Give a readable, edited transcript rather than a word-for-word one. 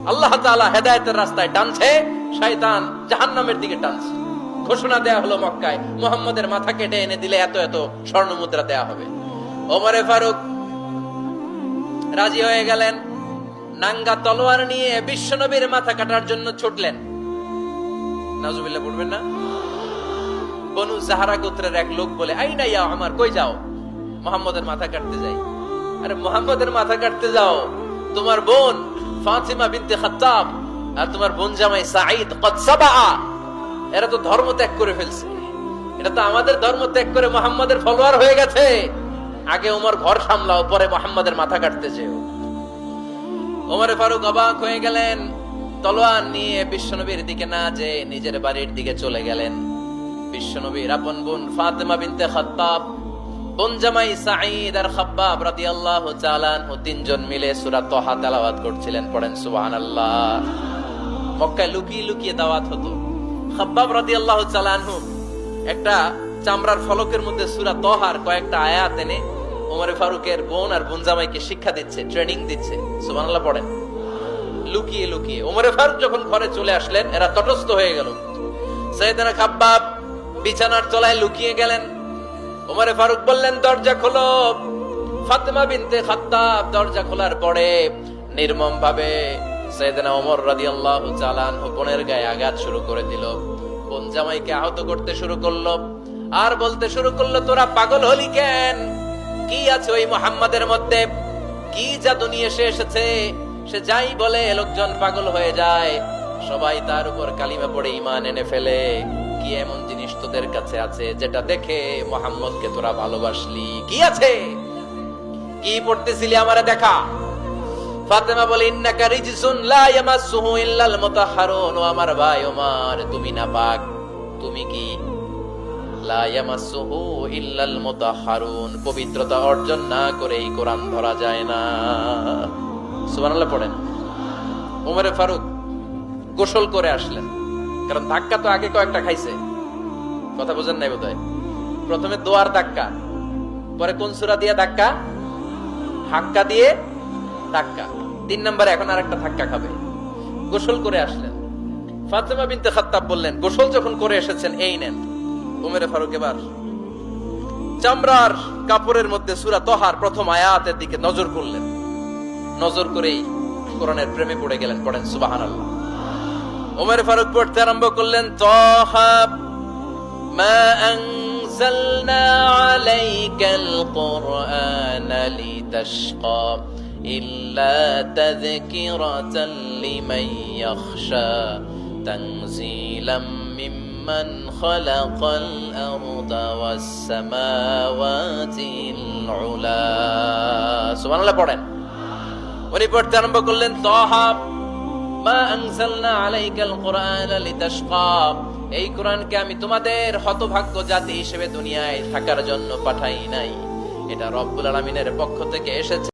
আল্লাহ তাআলা হেদায়েতের রাস্তায় টানছে, শয়তান জাহান্নামের দিকে টানছে। ঘোষণা দেয়া হলো মক্কায়, মুহাম্মদের মাথা কেটে এনে দিলে এত এত স্বর্ণ মুদ্রা দেয়া হবে। ওমরে ফারুক রাজি হয়ে গেলেন, নাঙ্গা তলোয়ার নিয়ে বিশ্বনবীর মাথা কাটার জন্য ছুটলেন। নাউজুবিল্লাহ পড়বেন না? বনু জাহরা গোত্রের এক লোক বলে, আইনা ইয়া আমার, কই যাও? মুহাম্মদের মাথা কাটতে যাই। আরে মুহাম্মদের মাথা কাটতে যাও? তোমার বোন ফাতিমা বিনতে খাত্তাব আর তোমার বোন জামাই সাঈদ কদ সাবা, এরা তো ধর্ম ত্যাগ করে ফেলছে। এটা তো আমাদের ধর্ম ত্যাগ করে মুহাম্মাদের ফলোয়ার হয়ে গেছে। আগে ওমর ঘর সামলাও, পরে মুহাম্মাদের মাথা কাটতে যেও। ওমরে ফারুক অবাক হয়ে গেলেন, তলোয়ার নিয়ে বিশ্বনবীর দিকে না যে নিজের বাড়ির দিকে চলে গেলেন। বিশ্বনবীর আপন বোন ফাতিমা বিনতে খাত্তাব, বোন জামাই সাঈদ আর খাব্বাব রাদিয়াল্লাহু তাআলা আনহু তিনজন মিলে সূরা তাহা তেলাওয়াত করছিলেন। পড়েন সুবহানাল্লাহ। মক্কায় লুকিয়ে লুকিয়ে দাওয়াত হতো। খাব্বাব রাদিয়াল্লাহু তাআলা আনহু একটা চামড়ার ফলকের মধ্যে সূরা তাহার কয়েকটা আয়াত এনে ওমর ফারুকের বোন আর বোন জামাইকে শিক্ষা দিচ্ছে, ট্রেনিং দিচ্ছে। সুবহানাল্লাহ পড়েন। লুকিয়ে লুকিয়ে ওমর ফারুক যখন ঘরে চলে আসলেন, এরা তটস্থ হয়ে গেল। সাইয়েদনা খাব্বাব বিছানার তলায় লুকিয়ে গেলেন। ওমর ফারুক বললেন, দরজা খোলো। ফাতিমা বিনতে খাত্তাব দরজা খোলার পরে নির্মম ভাবে সাইয়েদনা ওমর রাদিয়াল্লাহু তাআলা আনহু বোনের গায়ে আঘাত শুরু করে দিল। বোন জামাইকে আহত করতে শুরু করলো আর বলতে শুরু করলো, তোরা পাগল হলি কেন? কি আছে ওই মুহাম্মাদের মধ্যে? কি জাদু নিয়ে এসেছে? সে যাই বলে লোকজন পাগল হয়ে যায়, সবাই তার উপর কালিমা পড়ে ঈমান এনে ফেলে। কি এমন জিনিস তোদের কাছে আছে যেটা দেখে মুহাম্মদকে তোরা ভালোবাসলি? কি আছে? কি পড়তেছিলি আমারে দেখা। ফাতেমা বলে, ইন্নাকা রিজসুন লা ইয়ামাসসুহু ইল্লাল মুতাহহারুন। ও আমার ভাই ওমর, তুমি নাপাক। তুমি কি? লা ইয়ামাসসুহু ইল্লাল মুতাহহারুন, পবিত্রতা অর্জন না করে এই কোরআন ধরা যায় না। সুবহানাল্লাহ পড়েন। ওমর ফারুক গোসল করে আসলেন, কারণ ধাক্কা তো আগে কয়েকটা খাইছে। কথা বুঝেন নাই বোধহয়? প্রথমে দোয়ার ধাক্কা, পরে কোন সূরা দিয়ে ধাক্কা? হাক্কা দিয়ে ধাক্কা। 3 নম্বরে এখন আরেকটা ধাক্কা খাবে। গোসল করে আসলেন। ফাতিমা বিনতে খাত্তাব বললেন, গোসল যখন করে এসেছেন, এই নেন। ওমর ফারুক এবার চামড়ার কাপড়ের মধ্যে সূরা তাহার প্রথম আয়াতের দিকে নজর করলেন। নজর করেই কোরআনের প্রেমে পড়ে গেলেন। পড়েন সুবহানাল্লাহ। ওমর ফারুক পড়তে আরম্ভ করলেন, তাহা মা আনজালনা আলাইকাল কুরআনা লিতাশকা ইল্লা তাযকিরাতাল লিমান ইয়াখশা তানজিলাম মিম্মান খালাকাল আরদা ওয়াস সামাওয়াতিল উলা। সুবহানাল্লাহ পড়েন। উনি পড়তে আরম্ভ করলেন, তাহা মা আনজালনা আলাইকাল কুরআনা লিতাশকা, এই কোরআনকে আমি তোমাদের হতভাগ্য জাতি হিসেবে দুনিয়ায় থাকার জন্য পাঠাই নাই। এটা রব্বুল আলামিনের পক্ষ থেকে এসেছে